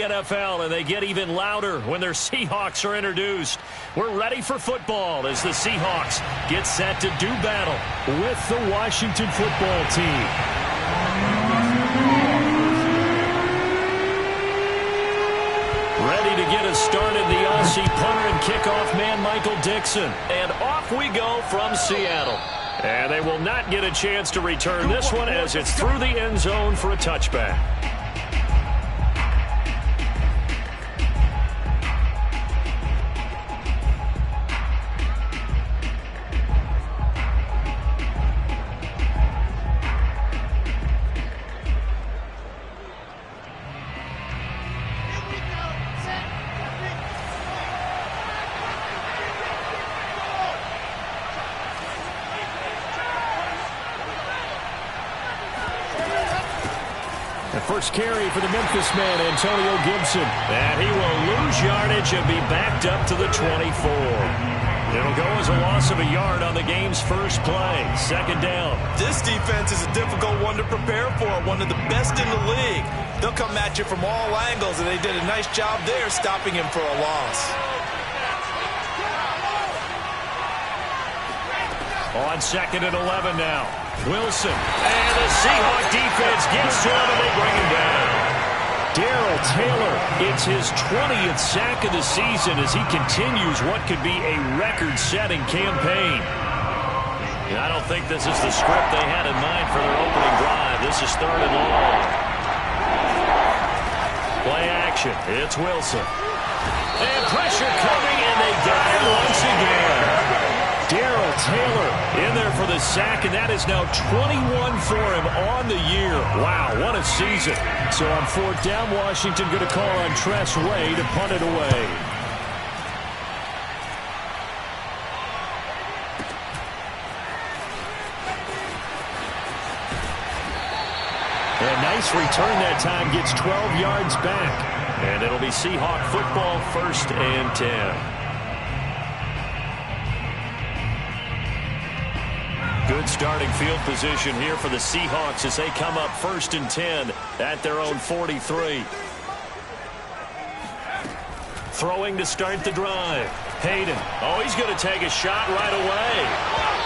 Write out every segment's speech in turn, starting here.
NFL, and they get even louder when their Seahawks are introduced. We're ready for football as the Seahawks get set to do battle with the Washington football team. Ready to get us started, the Aussie punter and kickoff man, Michael Dixon. And off we go from Seattle. And they will not get a chance to return this one as it's through the end zone for a touchback. First carry for the Memphis man, Antonio Gibson. And he will lose yardage and be backed up to the 24. It'll go as a loss of a yard on the game's first play. Second down. This defense is a difficult one to prepare for, one of the best in the league. They'll come at you from all angles, and they did a nice job there stopping him for a loss. On second and 11 now. Wilson, and the Seahawks defense gets to him, and they bring him down. Darrell Taylor, it's his 20th sack of the season as he continues what could be a record-setting campaign. And I don't think this is the script they had in mind for their opening drive. This is third and long. Play action, it's Wilson. And pressure coming, and they got him once again. Darrell Taylor in there for the sack, and that is now 21 for him on the year. Wow, what a season. So on fourth down, Washington going to call on Tress Way to punt it away. And nice return that time, gets 12 yards back. And it'll be Seahawk football, first and 10. Good starting field position here for the Seahawks as they come up first and 10 at their own 43. Throwing to start the drive. Hayden. Oh, he's going to take a shot right away.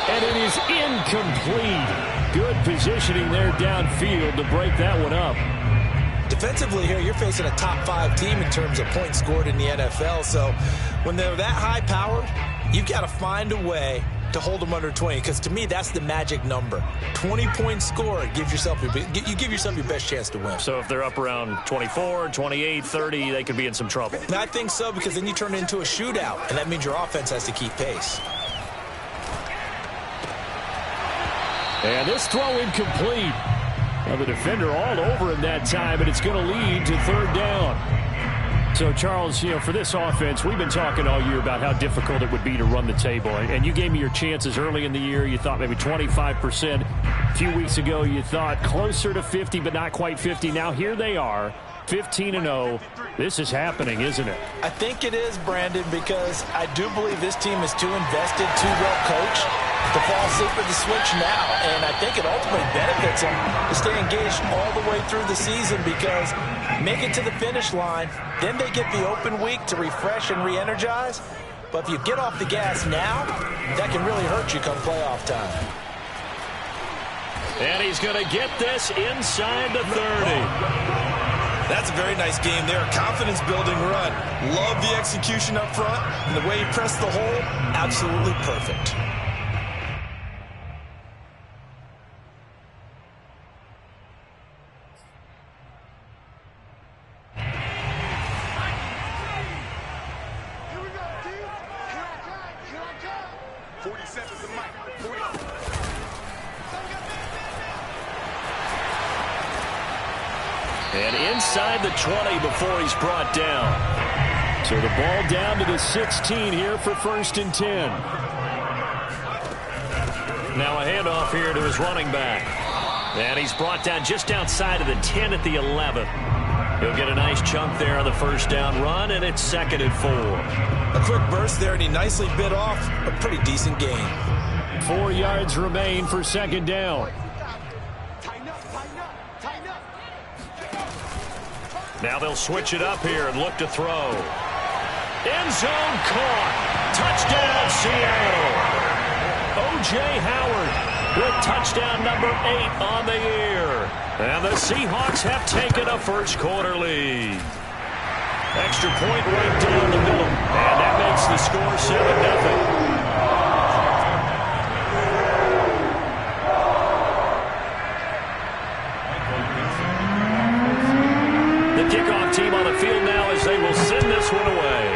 And it is incomplete. Good positioning there downfield to break that one up. Defensively here, you're facing a top 5 team in terms of points scored in the NFL. So when they're that high powered, you've got to find a way to hold them under 20, because to me that's the magic number. 20 points scored, you give yourself your best chance to win. So if they're up around 24, 28, 30, they could be in some trouble. I think so, because then you turn it into a shootout, and that means your offense has to keep pace. And this throw incomplete. Well, the defender all over him that time, and it's going to lead to third down. So, Charles, for this offense, we've been talking all year about how difficult it would be to run the table. And you gave me your chances early in the year. You thought maybe 25%. A few weeks ago, you thought closer to 50, but not quite 50. Now, here they are, 15-0. This is happening, isn't it? I think it is, Brandon, because I do believe this team is too invested, too well coached to fall asleep at the switch now. And I think it ultimately benefits them to stay engaged all the way through the season, because make it to the finish line, then they get the open week to refresh and re-energize. But if you get off the gas now, that can really hurt you come playoff time. And he's going to get this inside the 30. That's a very nice game there. Confidence-building run. Love the execution up front, and the way he pressed the hole, absolutely perfect. And inside the 20 before he's brought down. So the ball down to the 16 here for first and 10. Now a handoff here to his running back. And he's brought down just outside of the 10 at the 11. He'll get a nice chunk there on the first down run, and it's second and 4. A quick burst there, and he nicely bit off a pretty decent gain. 4 yards remain for second down. Now they'll switch it up here and look to throw. End zone caught. Touchdown, Seattle. O.J. Howard with touchdown number 8 on the year. And the Seahawks have taken a first quarter lead. Extra point right down the middle. And that makes the score 7-0. Kickoff team on the field now as they will send this one away.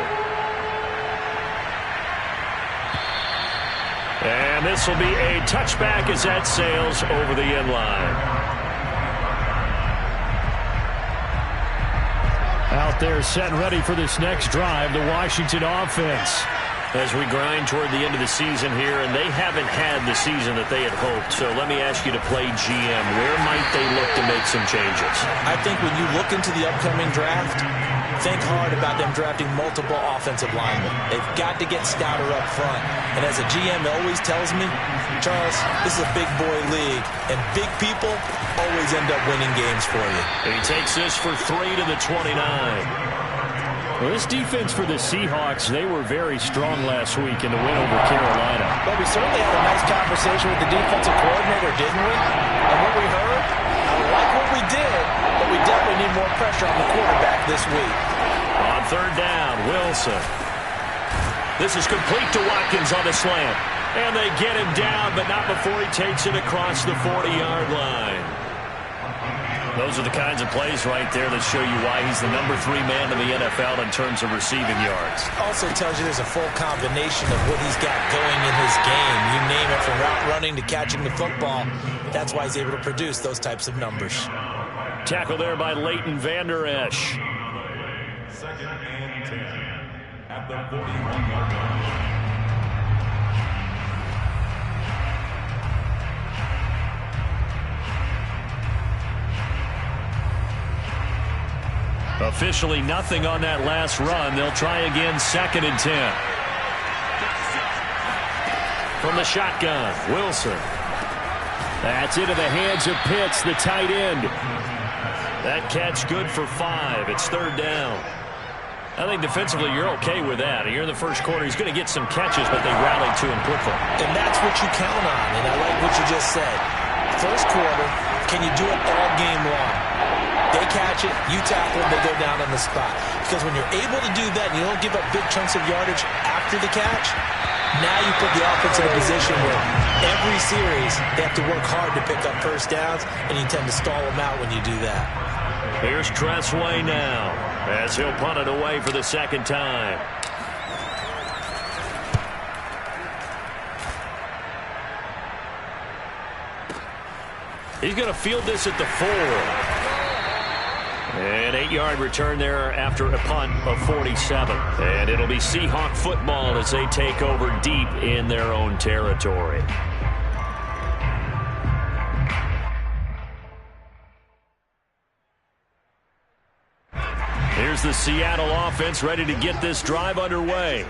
And this will be a touchback as that sails over the end line. Out there set and ready for this next drive, the Washington offense. As we grind toward the end of the season here, and they haven't had the season that they had hoped. So let me ask you to play GM. Where might they look to make some changes? I think when you look into the upcoming draft, think hard about them drafting multiple offensive linemen. They've got to get stouter up front. And as a GM always tells me, Charles, this is a big boy league, and big people always end up winning games for you. He takes this for 3 to the 29. Well, this defense for the Seahawks, they were very strong last week in the win over Carolina. Well, we certainly had a nice conversation with the defensive coordinator, didn't we? And what we heard, I like what we did, but we definitely need more pressure on the quarterback this week. On third down, Wilson. This is complete to Watkins on the slant. And they get him down, but not before he takes it across the 40-yard line. Those are the kinds of plays right there that show you why he's the number 3 man in the NFL in terms of receiving yards. Also tells you there's a full combination of what he's got going in his game. You name it, from route running to catching the football. That's why he's able to produce those types of numbers. Tackle there by Leighton Vander Esch. 2nd and 10 at the 41-yard line. Officially nothing on that last run. They'll try again, 2nd and 10. From the shotgun, Wilson. That's into the hands of Pitts, the tight end. That catch good for 5. It's 3rd down. I think defensively you're okay with that. Here in the first quarter, he's going to get some catches, but they rallied to him quickly. And that's what you count on, and I like what you just said. First quarter, can you do it all game long? They catch it, you tackle it, they go down on the spot. Because when you're able to do that and you don't give up big chunks of yardage after the catch, now you put the offense in a position where every series they have to work hard to pick up first downs, and you tend to stall them out when you do that. Here's Tressway now as he'll punt it away for the 2nd time. He's going to field this at the 4. An 8-yard return there after a punt of 47. And it'll be Seahawk football as they take over deep in their own territory. Here's the Seattle offense ready to get this drive underway.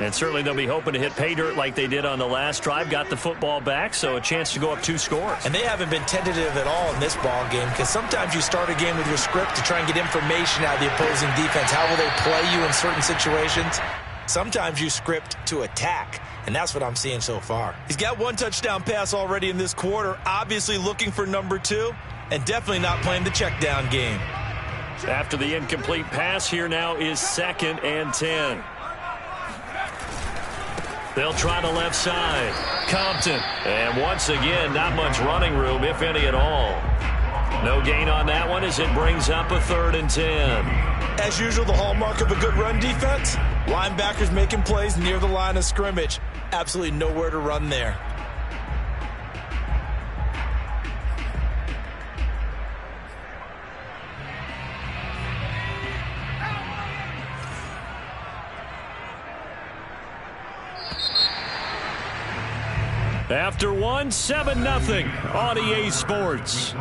And certainly they'll be hoping to hit pay dirt like they did on the last drive. Got the football back, so a chance to go up 2 scores. And they haven't been tentative at all in this ball game, because sometimes you start a game with your script to try and get information out of the opposing defense. How will they play you in certain situations? Sometimes you script to attack, and that's what I'm seeing so far. He's got 1 touchdown pass already in this quarter, obviously looking for number 2, and definitely not playing the check down game. After the incomplete pass, here now is 2nd and 10. They'll try the left side. Compton. And once again, not much running room, if any at all. No gain on that one as it brings up a 3rd and 10. As usual, the hallmark of a good run defense, linebackers making plays near the line of scrimmage. Absolutely nowhere to run there. After 1, 7-0 on EA Sports.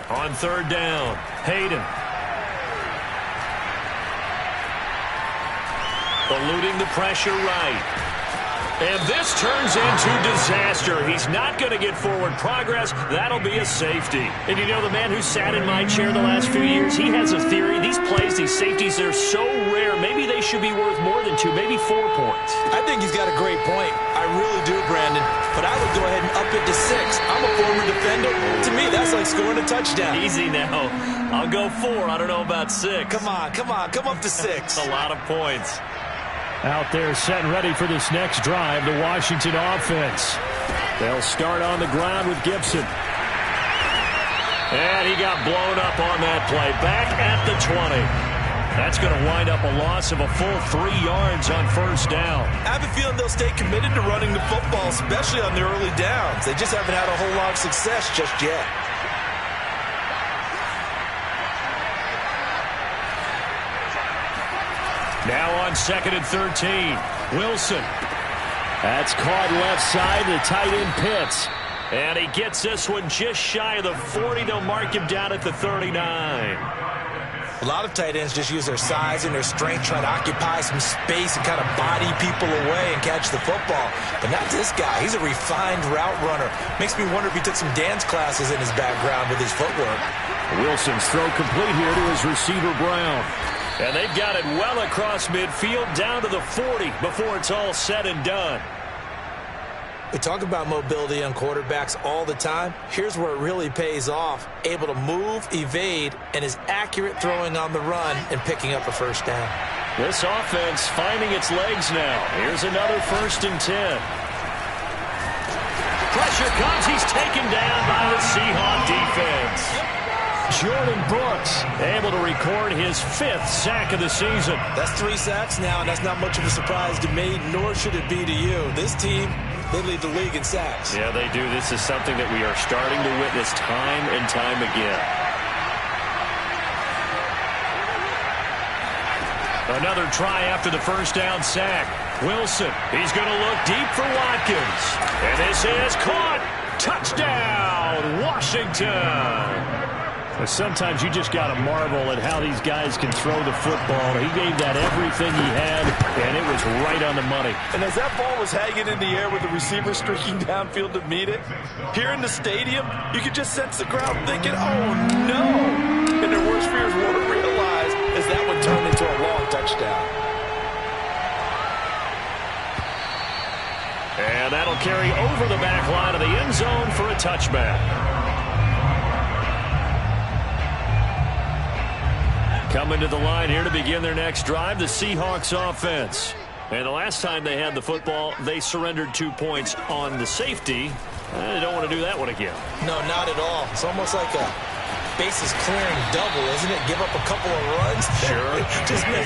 On 3rd down, Hayden. Eluding the pressure right. And this turns into disaster. He's not going to get forward progress. That'll be a safety. And you know, the man who sat in my chair the last few years, he has a theory. These plays, these safeties, they're so rare. Maybe they should be worth more than 2, maybe 4 points. I think he's got a great point. I really do, Brandon. But I would go ahead and up it to 6. I'm a former defender. To me, that's like scoring a touchdown. Easy now. I'll go 4. I don't know about 6. Come on. Come up to 6. That's a lot of points. Out there set and ready for this next drive, the Washington offense. They'll start on the ground with Gibson. And he got blown up on that play. Back at the 20. That's going to wind up a loss of a full 3 yards on first down. I have a feeling they'll stay committed to running the football, especially on the early downs. They just haven't had a whole lot of success just yet. Now on 2nd and 13, Wilson. That's caught left side, the tight end Pitts. And he gets this one just shy of the 40. They'll mark him down at the 39. A lot of tight ends just use their size and their strength, try to occupy some space and kind of body people away and catch the football. But not this guy. He's a refined route runner. Makes me wonder if he took some dance classes in his background with his footwork. Wilson's throw complete here to his receiver, Brown. And they've got it well across midfield down to the 40 before it's all said and done. We talk about mobility on quarterbacks all the time. Here's where it really pays off. Able to move, evade, and is accurate throwing on the run and picking up a first down. This offense finding its legs now. Here's another 1st and 10. Pressure comes. He's taken down by the Seahawks defense. Jordan Brooks able to record his 5th sack of the season. That's 3 sacks now, and that's not much of a surprise to me, nor should it be to you. This team, they lead the league in sacks. Yeah, they do. This is something that we are starting to witness time and time again. Another try after the first down sack. Wilson, he's going to look deep for Watkins. And this is caught. Touchdown, Washington. Sometimes you just got to marvel at how these guys can throw the football. He gave that everything he had, and it was right on the money. And as that ball was hanging in the air with the receiver streaking downfield to meet it, here in the stadium, you could just sense the crowd thinking, oh, no. And their worst fears weren't realized as that one turned into a long touchdown. And that'll carry over the back line of the end zone for a touchback. Coming to the line here to begin their next drive, the Seahawks offense. And the last time they had the football, they surrendered 2 points on the safety. They don't want to do that one again. No, not at all. It's almost like a bases clearing double, isn't it? Give up a couple of runs. Sure.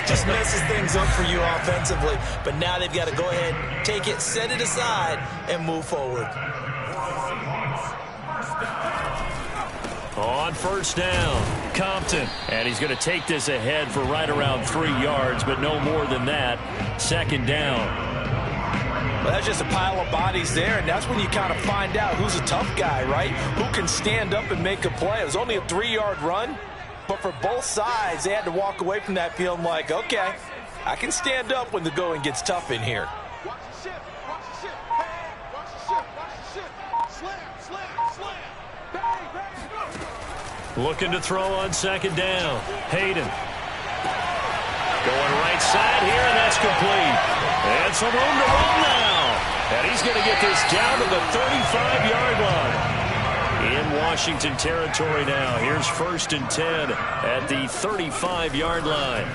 just messes things up for you offensively. But now they've got to go ahead, take it, set it aside, and move forward. On first down, Compton. And he's going to take this ahead for right around 3 yards, but no more than that. 2nd down. Well, that's just a pile of bodies there, and that's when you kind of find out who's a tough guy, right? Who can stand up and make a play. It was only a 3-yard run, but for both sides, they had to walk away from that feeling like, okay, I can stand up when the going gets tough in here. Looking to throw on 2nd down. Hayden. Going right side here, and that's complete. And some room to run now. And he's going to get this down to the 35-yard line. In Washington territory now. Here's 1st and 10 at the 35-yard line.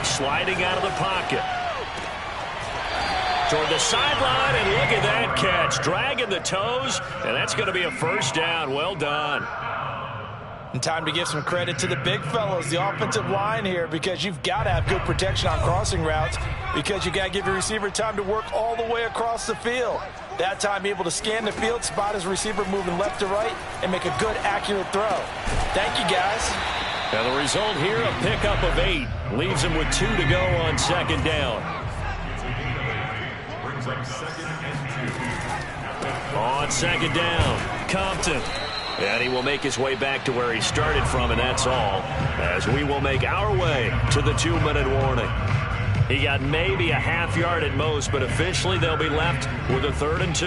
Sliding out of the pocket. Toward the sideline, and look at that catch. Dragging the toes, and that's going to be a first down. Well done. And time to give some credit to the big fellows, the offensive line here, because you've got to have good protection on crossing routes, because you got to give your receiver time to work all the way across the field. That time able to scan the field, spot his receiver moving left to right, and make a good, accurate throw. Thank you, guys. Now the result here, a pickup of 8. Leaves him with 2 to go on 2nd down. On 2nd down, Compton. And he will make his way back to where he started from, and that's all, as we will make our way to the 2-minute warning. He got maybe a half yard at most, but officially they'll be left with a 3rd and 2.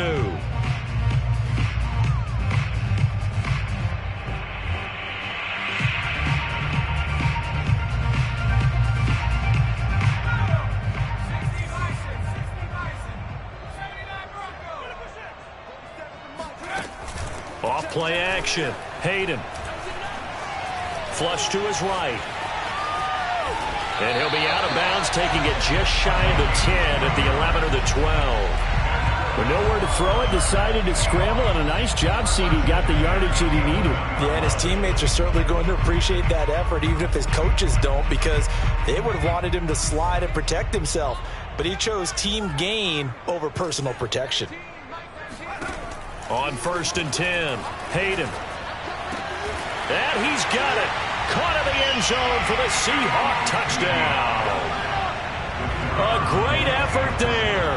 Off play action. Hayden. Flush to his right. And he'll be out of bounds, taking it just shy of the 10 at the 11 or the 12. With nowhere to throw it, decided to scramble, and a nice job, CD. Got the yardage that he needed. Yeah, and his teammates are certainly going to appreciate that effort, even if his coaches don't, because they would have wanted him to slide and protect himself. But he chose team gain over personal protection. On 1st and 10, Hayden. And he's got it. Caught in the end zone for the Seahawk touchdown. A great effort there.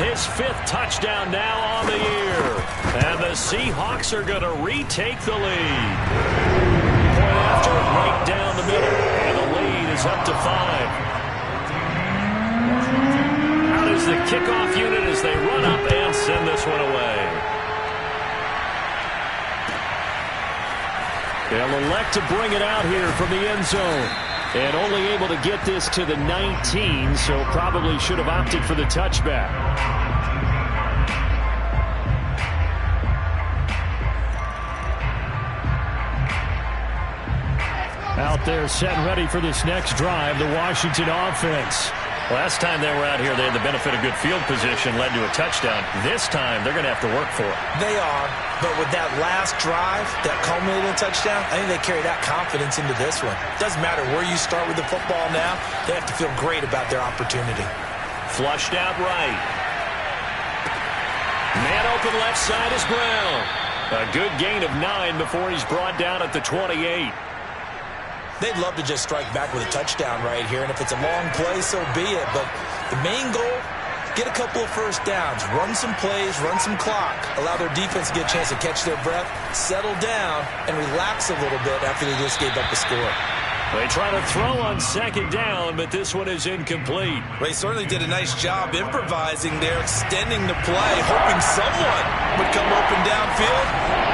His 5th touchdown now on the year. And the Seahawks are going to retake the lead. Point after, right down the middle. And the lead is up to 5. Out is the kickoff unit as they run up and send this one away. They'll elect to bring it out here from the end zone. And only able to get this to the 19, so probably should have opted for the touchback. Out there set and ready for this next drive, the Washington offense. Last time they were out here, they had the benefit of good field position, led to a touchdown. This time, they're going to have to work for it. They are, but with that last drive, that culminated in a touchdown, I think they carry that confidence into this one. Doesn't matter where you start with the football now, they have to feel great about their opportunity. Flushed out right. Man open left side is Brown. A good gain of 9 before he's brought down at the 28. They'd love to just strike back with a touchdown right here, and if it's a long play, so be it. But the main goal, get a couple of first downs, run some plays, run some clock, allow their defense to get a chance to catch their breath, settle down, and relax a little bit after they just gave up a score. They try to throw on 2nd down, but this one is incomplete. Well, he certainly did a nice job improvising there, extending the play, hoping someone would come open downfield,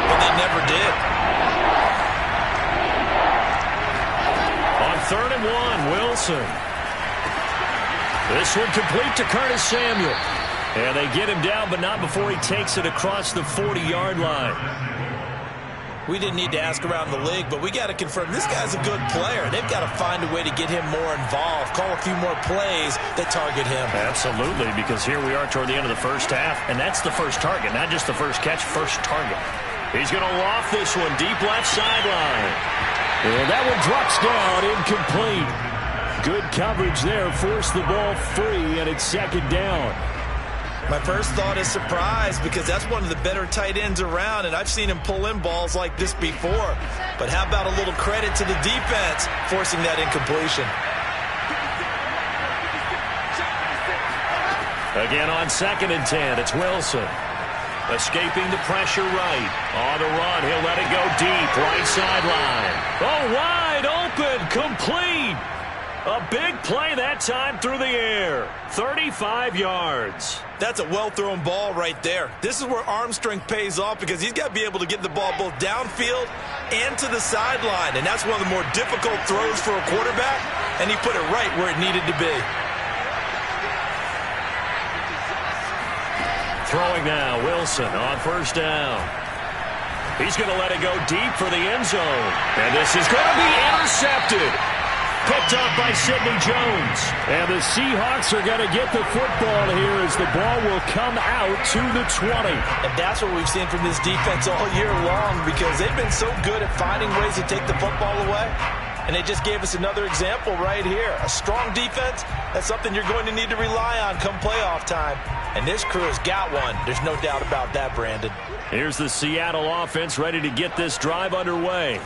but they never did. 3rd and 1, Wilson. This one complete to Curtis Samuel. And they get him down, but not before he takes it across the 40-yard line. We didn't need to ask around the league, but we got to confirm this guy's a good player. They've got to find a way to get him more involved, call a few more plays that target him. Absolutely, because here we are toward the end of the first half, and that's the first target, not just the first catch, first target. He's going to loft this one deep left sideline. And that one drops down, incomplete. Good coverage there, forced the ball free, and it's 2nd down. My first thought is surprise, because that's one of the better tight ends around, and I've seen him pull in balls like this before. But how about a little credit to the defense forcing that incompletion? Again on 2nd and 10, it's Wilson. Escaping the pressure right. On the run, he'll let it go deep, right sideline. Oh, wide open, complete. A big play that time through the air. 35 yards. That's a well-thrown ball right there. This is where arm strength pays off, because he's got to be able to get the ball both downfield and to the sideline. And that's one of the more difficult throws for a quarterback, and he put it right where it needed to be. Throwing now, Wilson on 1st down. He's going to let it go deep for the end zone. And this is going to be intercepted. Picked up by Sidney Jones. And the Seahawks are going to get the football here as the ball will come out to the 20. And that's what we've seen from this defense all year long, because they've been so good at finding ways to take the football away. And they just gave us another example right here. A strong defense, that's something you're going to need to rely on come playoff time. And this crew has got one. There's no doubt about that, Brandon. Here's the Seattle offense ready to get this drive underway,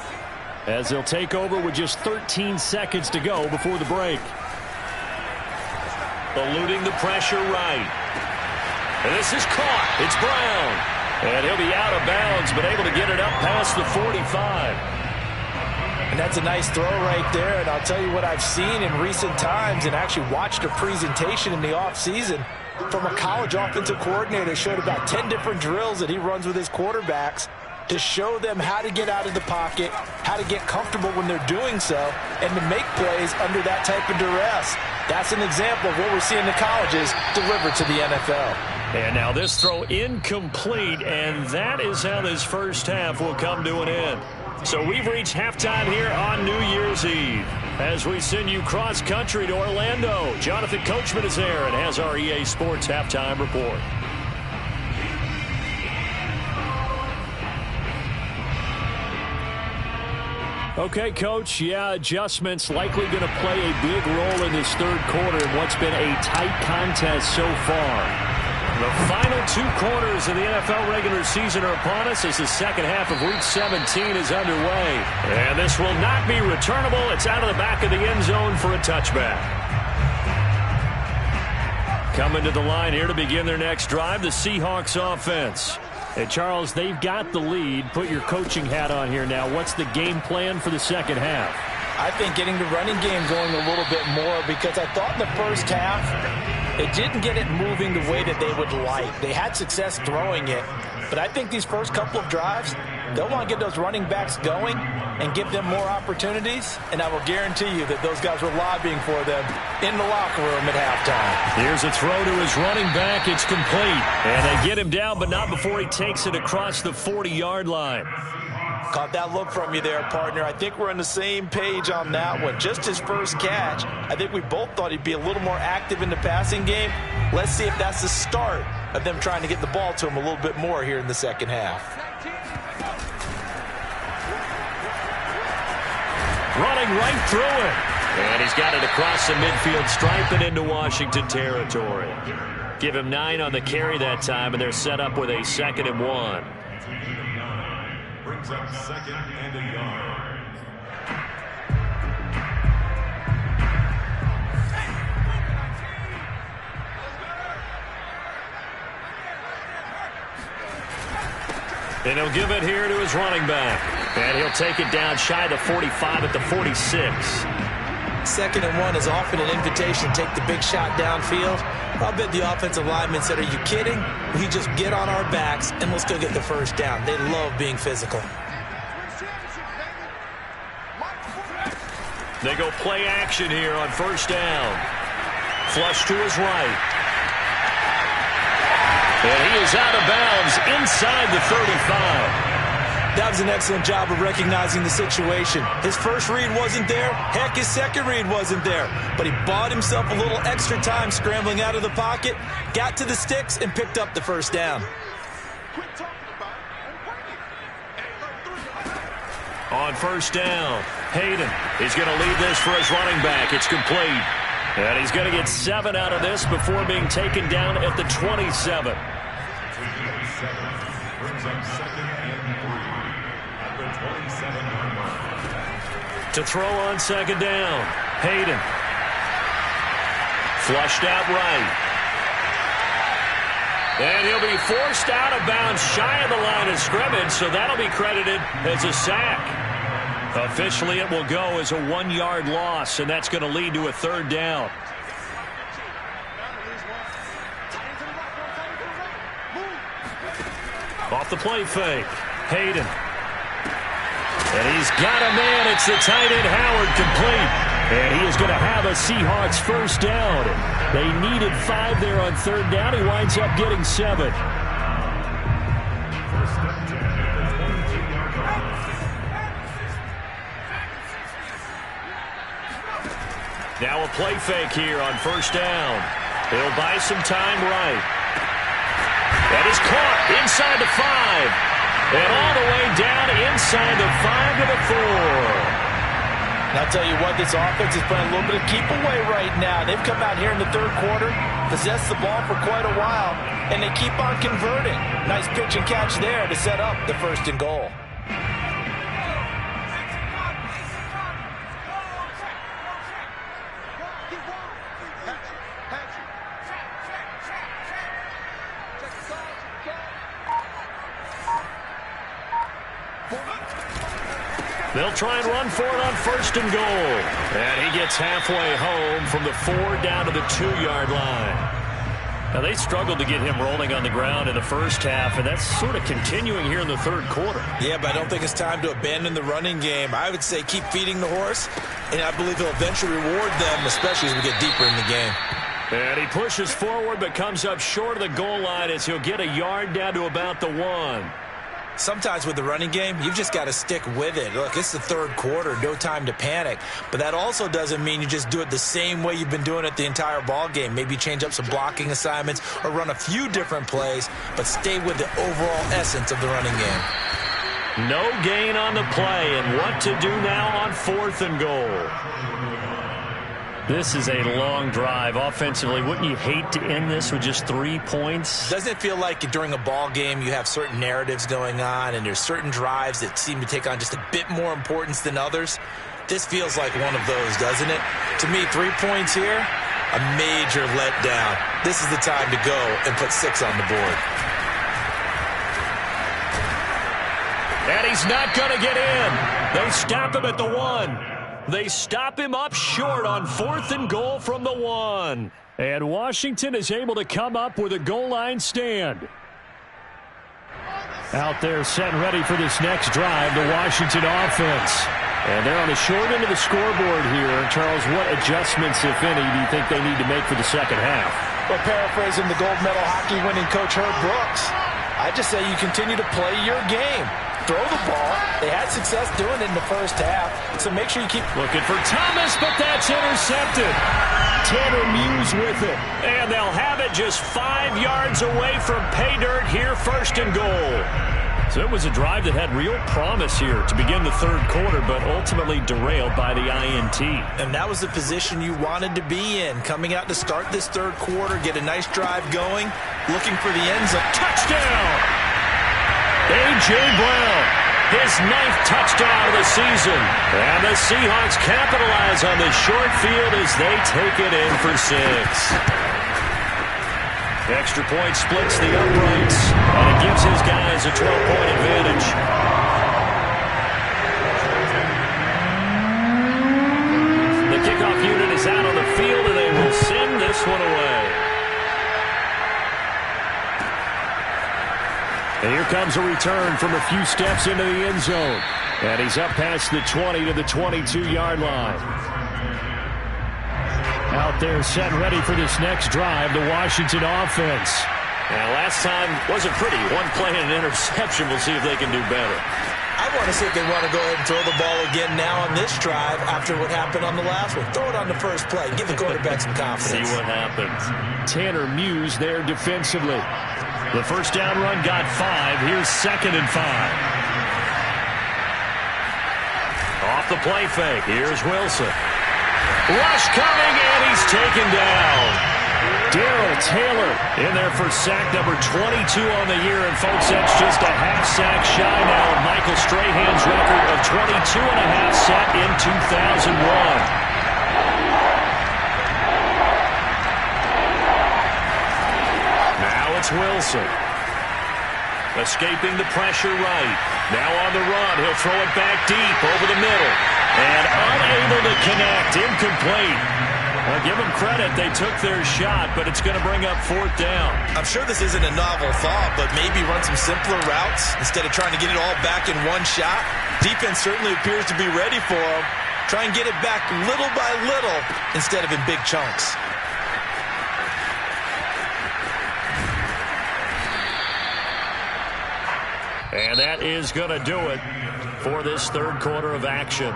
as they'll take over with just 13 seconds to go before the break. Eluding the pressure right. And this is caught. It's Brown. And he'll be out of bounds, but able to get it up past the 45. And that's a nice throw right there. And I'll tell you what I've seen in recent times and actually watched a presentation in the offseason from a college offensive coordinator. Showed about 10 different drills that he runs with his quarterbacks to show them how to get out of the pocket, how to get comfortable when they're doing so, and to make plays under that type of duress. That's an example of what we're seeing the colleges deliver to the NFL. And now this throw incomplete, and that is how this first half will come to an end. So we've reached halftime here on New Year's Eve. As we send you cross-country to Orlando, Jonathan Coachman is there and has our EA Sports Halftime Report. Okay, Coach, adjustments likely going to play a big role in this third quarter in what's been a tight contest so far. The final 2 quarters of the NFL regular season are upon us as the second half of Week 17 is underway. And this will not be returnable. It's out of the back of the end zone for a touchback. Coming to the line here to begin their next drive, the Seahawks offense. And, Charles, they've got the lead. Put your coaching hat on here now. What's the game plan for the second half? I think getting the running game going a little bit more, because I thought in the first half they didn't get it moving the way that they would like. They had success throwing it, but I think these first couple of drives, they'll want to get those running backs going and give them more opportunities, and I will guarantee you that those guys were lobbying for them in the locker room at halftime. Here's a throw to his running back. It's complete, and they get him down, but not before he takes it across the 40-yard line. Caught that look from you there, partner. I think we're on the same page on that one. Just his first catch, I think we both thought he'd be a little more active in the passing game. Let's see if that's the start of them trying to get the ball to him a little bit more here in the second half. Running right through it. And he's got it across the midfield stripe and into Washington territory. Give him 9 on the carry that time, and they're set up with a 2nd and 1. Brings up 2nd and a yard. And he'll give it here to his running back. And he'll take it down shy of the 45 at the 46. 2nd and 1 is often an invitation to take the big shot downfield. I bet the offensive lineman said, are you kidding? We just get on our backs and let's go get the first down. They love being physical. They go play action here on first down. Flush to his right. And he is out of bounds inside the 35. That was an excellent job of recognizing the situation. His first read wasn't there. Heck, his second read wasn't there. But he bought himself a little extra time scrambling out of the pocket, got to the sticks, and picked up the first down. On first down, Hayden. He's going to lead this for his running back. It's complete. And he's going to get 7 out of this before being taken down at the 27. Brings up 2nd and 3 at the 27-yard line. To throw on second down, Hayden. Flushed out right. And he'll be forced out of bounds shy of the line of scrimmage, so that'll be credited as a sack. Officially, it will go as a 1-yard loss, and that's going to lead to a 3rd down. Off the play fake, Hayden. And he's got a man. It's the tight end, Howard, complete. And he is going to have a Seahawks first down. They needed 5 there on 3rd down. He winds up getting 7. Now a play fake here on first down. He'll buy some time right. That is caught inside the 5. And all the way down inside the 5 to the 4. And I'll tell you what, this offense is playing a little bit of keep away right now. They've come out here in the 3rd quarter, possessed the ball for quite a while, and they keep on converting. Nice pitch and catch there to set up the 1st and goal. They'll try and run for it on 1st and goal. And he gets halfway home from the 4 down to the 2-yard line. Now, they struggled to get him rolling on the ground in the first half, and that's sort of continuing here in the third quarter. Yeah, but I don't think it's time to abandon the running game. I would say keep feeding the horse, and I believe he'll eventually reward them, especially as we get deeper in the game. And he pushes forward but comes up short of the goal line as he'll get a yard down to about the 1. Sometimes with the running game, you've just got to stick with it. Look, it's the third quarter, no time to panic. But that also doesn't mean you just do it the same way you've been doing it the entire ball game. Maybe change up some blocking assignments or run a few different plays, but stay with the overall essence of the running game. No gain on the play, and what to do now on 4th and goal. This is a long drive offensively. Wouldn't you hate to end this with just 3 points? Doesn't it feel like during a ball game you have certain narratives going on and there's certain drives that seem to take on just a bit more importance than others? This feels like one of those, doesn't it? To me, 3 points here, a major letdown. This is the time to go and put 6 on the board. And he's not going to get in. They stop him at the 1. They stop him up short on 4th and goal from the 1. And Washington is able to come up with a goal line stand. Out there set and ready for this next drive, the Washington offense. And they're on the short end of the scoreboard here. Charles, what adjustments, if any, do you think they need to make for the second half? Well, paraphrasing the gold medal hockey winning coach Herb Brooks, I just say you continue to play your game. Throw the ball. They had success doing it in the first half, so make sure you keep looking for Thomas, but that's intercepted. Tanner Muse with it, and they'll have it just 5 yards away from pay dirt here, 1st and goal. So it was a drive that had real promise here to begin the third quarter, but ultimately derailed by the INT. And that was the position you wanted to be in, coming out to start this third quarter, get a nice drive going, looking for the end zone. Touchdown! A.J. Brown, his 9th touchdown of the season. And the Seahawks capitalize on this short field as they take it in for 6. Extra point splits the uprights, and it gives his guys a 12-point advantage. The kickoff unit is out on the field, and they will send this one away. And here comes a return from a few steps into the end zone. And he's up past the 20 to the 22-yard line. Out there set ready for this next drive, the Washington offense. Now, last time wasn't pretty. One play and an interception. We'll see if they can do better. I want to see if they want to go ahead and throw the ball again now on this drive after what happened on the last one. Throw it on the first play. Give the quarterback some confidence. See what happens. Tanner Muse there defensively. The first down run got 5. Here's 2nd and 5. Off the play fake. Here's Wilson. Rush coming, and he's taken down. Darrell Taylor in there for sack number 22 on the year. And, folks, that's just a half sack shy now of Michael Strahan's record of 22 and a half set in 2001. Wilson escaping the pressure right. Now on the run. He'll throw it back deep over the middle. And unable to connect. Incomplete. Well, give them credit. They took their shot, but it's going to bring up 4th down. I'm sure this isn't a novel thought, but maybe run some simpler routes instead of trying to get it all back in one shot. Defense certainly appears to be ready for them. Try and get it back little by little instead of in big chunks. And that is going to do it for this third quarter of action.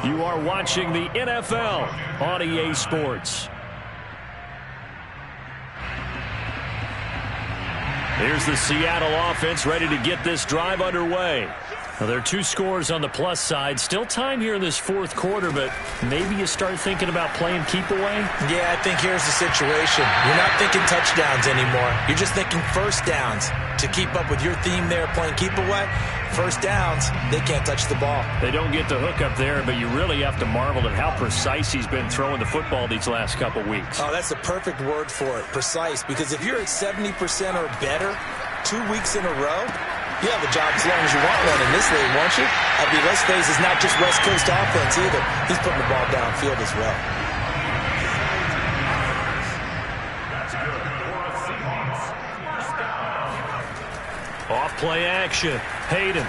You are watching the NFL on EA Sports. Here's the Seattle offense ready to get this drive underway. Now, there are 2 scores on the plus side. Still time here in this fourth quarter, but maybe you start thinking about playing keep away? Yeah, I think here's the situation. You're not thinking touchdowns anymore. You're just thinking first downs. To keep up with your theme there, playing keep away, first downs, they can't touch the ball. They don't get the hook up there, but you really have to marvel at how precise he's been throwing the football these last couple weeks. Oh, that's the perfect word for it, precise, because if you're at 70% or better 2 weeks in a row, You have a job as long as you want one in this league, won't you? I mean, let's face it, it's not just West Coast offense either. He's putting the ball downfield as well. That's good for a Seahawks. First down. Off play action. Hayden.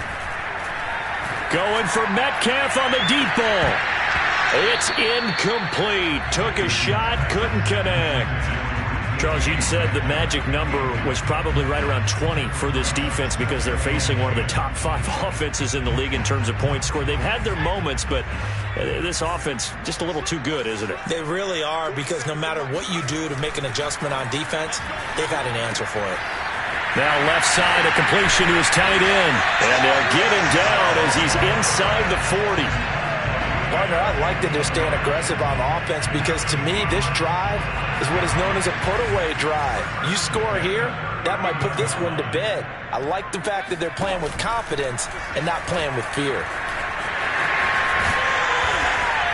Going for Metcalf on the deep ball. It's incomplete. Took a shot, couldn't connect. Charles, you'd said the magic number was probably right around 20 for this defense because they're facing one of the top 5 offenses in the league in terms of points scored. They've had their moments, but this offense just a little too good, isn't it? They really are, because no matter what you do to make an adjustment on defense, they got an answer for it. Now left side, a completion to his tight end. And they'll get him down as he's inside the 40. Partner, I like that they're staying aggressive on offense, because to me, this drive is what is known as a put-away drive. You score here, that might put this one to bed. I like the fact that they're playing with confidence and not playing with fear.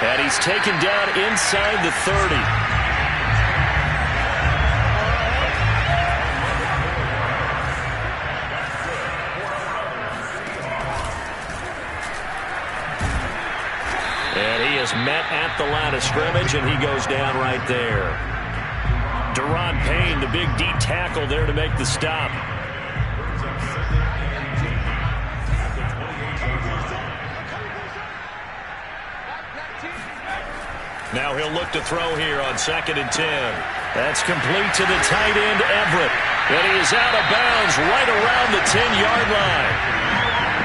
And he's taken down inside the 30. And he is met at the line of scrimmage, and he goes down right there. Deron Payne, the big D tackle there to make the stop. Now he'll look to throw here on 2nd and 10. That's complete to the tight end, Everett. And he is out of bounds right around the 10-yard line.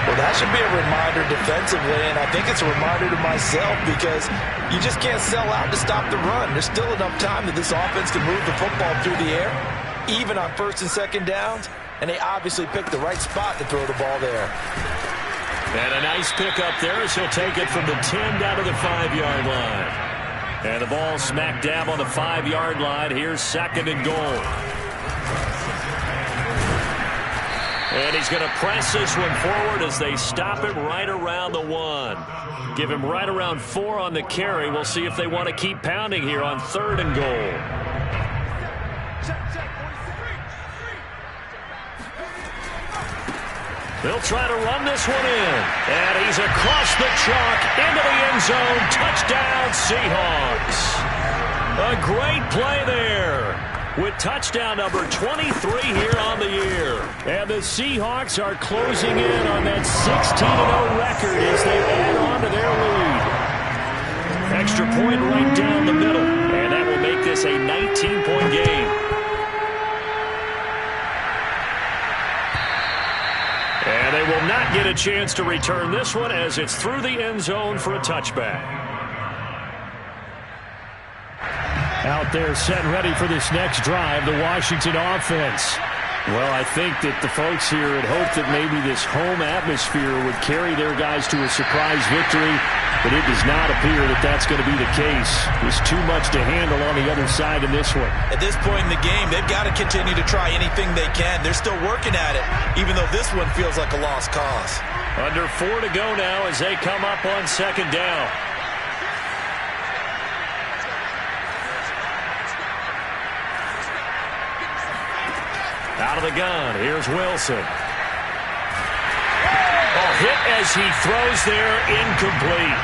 Well, that should be a reminder defensively, and I think it's a reminder to myself, because you just can't sell out to stop the run. There's still enough time that this offense can move the football through the air, even on 1st and 2nd downs, and they obviously picked the right spot to throw the ball there. And a nice pickup there as he'll take it from the 10 down to the 5-yard line. And the ball smack dab on the 5-yard line. Here's 2nd and goal. And he's going to press this one forward as they stop him right around the 1. Give him right around 4 on the carry. We'll see if they want to keep pounding here on 3rd and goal. They'll try to run this one in. And he's across the chalk into the end zone. Touchdown, Seahawks. A great play there, with touchdown number 23 here on the year. And the Seahawks are closing in on that 16-0 record as they add on to their lead. Extra point right down the middle, and that will make this a 19-point game. And they will not get a chance to return this one as it's through the end zone for a touchback. Out there set ready for this next drive, the Washington offense. Well, I think that the folks here had hoped that maybe this home atmosphere would carry their guys to a surprise victory, but it does not appear that that's going to be the case. There's too much to handle on the other side in this one. At this point in the game, they've got to continue to try anything they can. They're still working at it, even though this one feels like a lost cause. Under 4 to go now as they come up on 2nd down. Out of the gun, here's Wilson. Hit as he throws there, incomplete.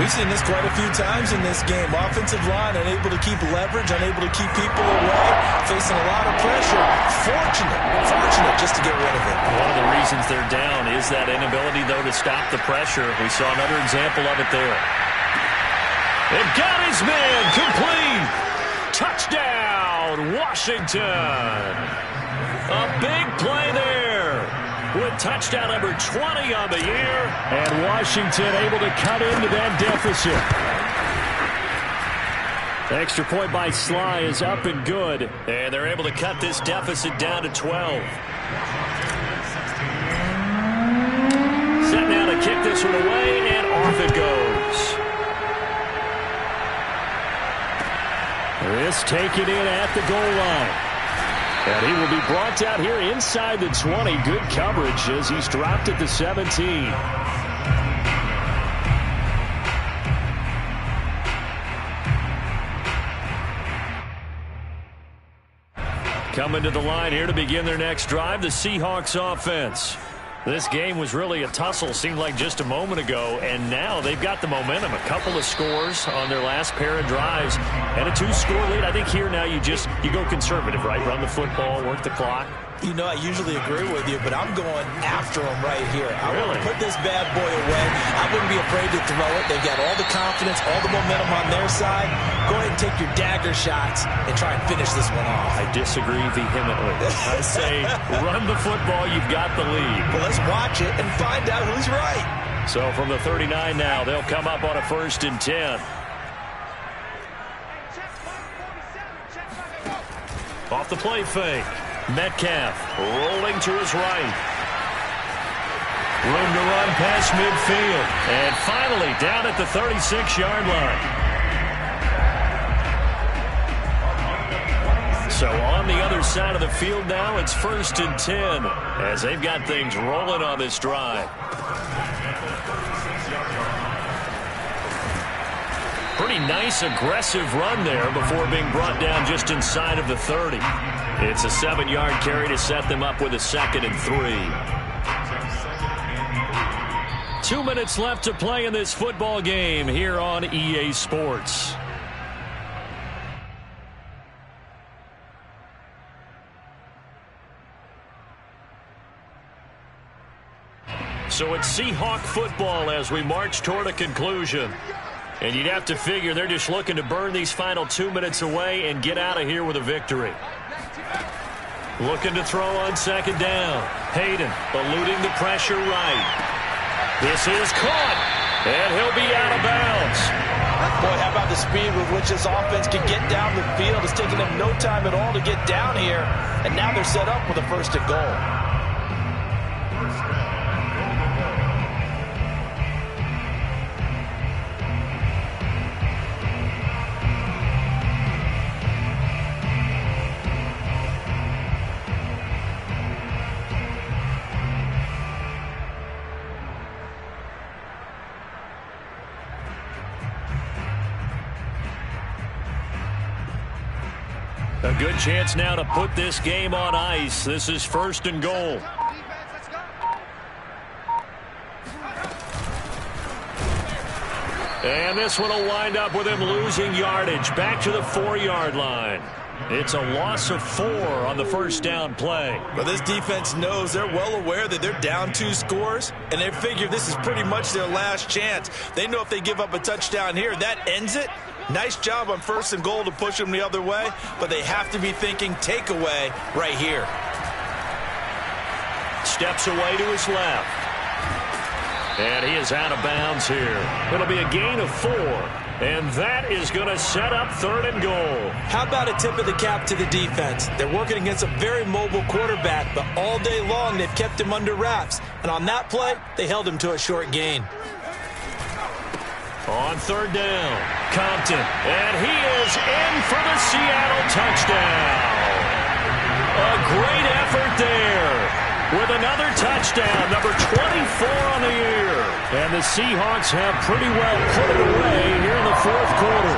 We've seen this quite a few times in this game. Offensive line unable to keep leverage, unable to keep people away, facing a lot of pressure. Fortunate just to get rid of it. One of the reasons they're down is that inability, though, to stop the pressure. We saw another example of it there. They've got his man, complete. Touchdown, Washington. A big play there with touchdown number 20 on the year. And Washington able to cut into that deficit. The extra point by Sly is up and good. And they're able to cut this deficit down to 12. Set now to kick this one away, and off it goes. This taken in at the goal line. And he will be brought down here inside the 20. Good coverage as he's dropped at the 17. Coming to the line here to begin their next drive, the Seahawks offense. This game was really a tussle, seemed like just a moment ago, and now they've got the momentum. A couple of scores on their last pair of drives and a 2-score lead. I think here now you go conservative, right? Run the football, work the clock. You know, I usually agree with you, but I'm going after them right here. I Really? want to put this bad boy away. I wouldn't be afraid to throw it. They've got all the confidence, all the momentum on their side. Go ahead and take your dagger shots and try and finish this one off. I disagree vehemently. I say run the football, you've got the lead. Well, let's watch it and find out who's right. So from the 39 now, they'll come up on a 1st and 10. Off the play fake. Metcalf rolling to his right. Room to run past midfield. And finally down at the 36-yard line. So on the other side of the field now, it's 1st and 10 as they've got things rolling on this drive. Pretty nice aggressive run there before being brought down just inside of the 30. It's a 7-yard carry to set them up with a 2nd and 3. 2 minutes left to play in this football game here on EA Sports. So it's Seahawk football as we march toward a conclusion. And you'd have to figure they're just looking to burn these final 2 minutes away and get out of here with a victory. Looking to throw on 2nd down. Hayden eluding the pressure right. This is caught, and he'll be out of bounds. Boy, how about the speed with which this offense can get down the field? It's taken them no time at all to get down here, and now they're set up with a 1st and goal. A good chance now to put this game on ice. This is 1st and goal. And this one will wind up with him losing yardage back to the 4-yard line. It's a loss of 4 on the 1st down play. But this defense knows, they're well aware that they're down 2 scores, and they figure this is pretty much their last chance. They know if they give up a touchdown here, that ends it. Nice job on 1st and goal to push them the other way, but they have to be thinking takeaway right here. Steps away to his left. And he is out of bounds here. It'll be a gain of 4. And that is going to set up 3rd and goal. How about a tip of the cap to the defense? They're working against a very mobile quarterback, but all day long they've kept him under wraps. And on that play, they held him to a short gain. On 3rd down, Compton. And he is in for the Seattle touchdown. A great effort there with another touchdown, number 24 on the year. And the Seahawks have pretty well put it away here in the 4th quarter.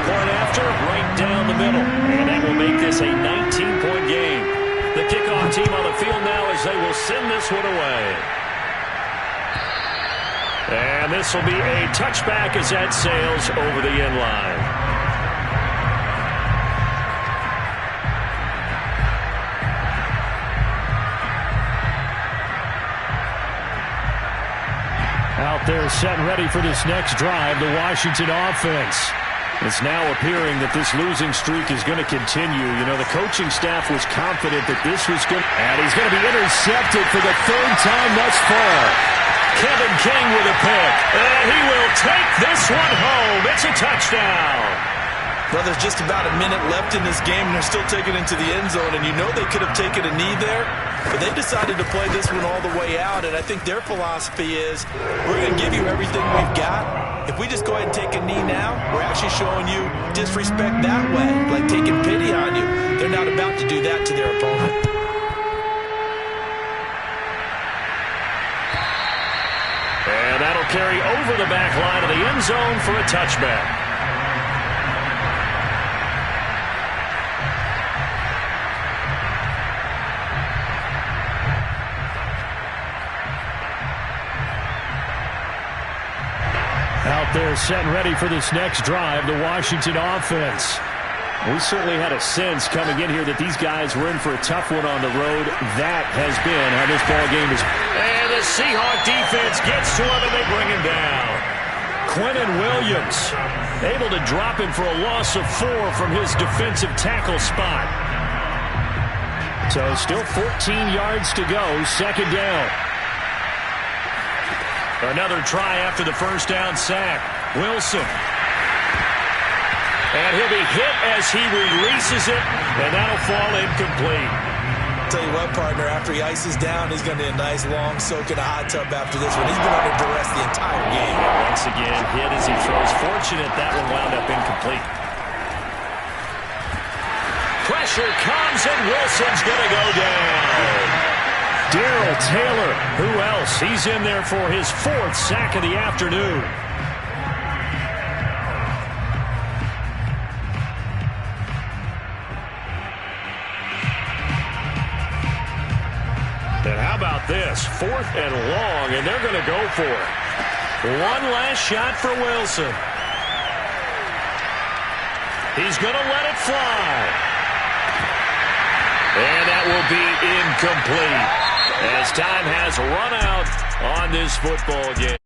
Point after, right down the middle. And that will make this a 19-point game. The kickoff team on the field now as they will send this one away. And this will be a touchback as that sails over the end line. Out there set and ready for this next drive, the Washington offense. It's now appearing that this losing streak is going to continue. You know, the coaching staff was confident that this was good. And he's going to be intercepted for the 3rd time thus far. Kevin King with a pick. And he will take this one home. It's a touchdown. Well, there's just about a minute left in this game, and they're still taking it into the end zone. And you know they could have taken a knee there, but they decided to play this one all the way out. And I think their philosophy is, we're going to give you everything we've got. If we just go ahead and take a knee now, we're actually showing you disrespect that way, like taking pity on you. They're not about to do that to their opponent. And that'll carry over the back line of the end zone for a touchback. They're set and ready for this next drive, the Washington offense. We certainly had a sense coming in here that these guys were in for a tough one on the road. That has been how this ball game is. And the Seahawks defense gets to him, and they bring him down. Quentin Williams able to drop him for a loss of 4 from his defensive tackle spot. So still 14 yards to go, second down. Another try after the first down sack. Wilson. And he'll be hit as he releases it, and that'll fall incomplete. Tell you what, partner, after he ices down, he's going to need a nice long soak in a hot tub after this one. He's been under duress the entire game. Once again, hit as he throws. Fortunate that one wound up incomplete. Pressure comes, and Wilson's going to go down. Darrell Taylor, who else? He's in there for his 4th sack of the afternoon. And how about this? 4th and long, and they're going to go for it. One last shot for Wilson. He's going to let it fly. And that will be incomplete as time has run out on this football game.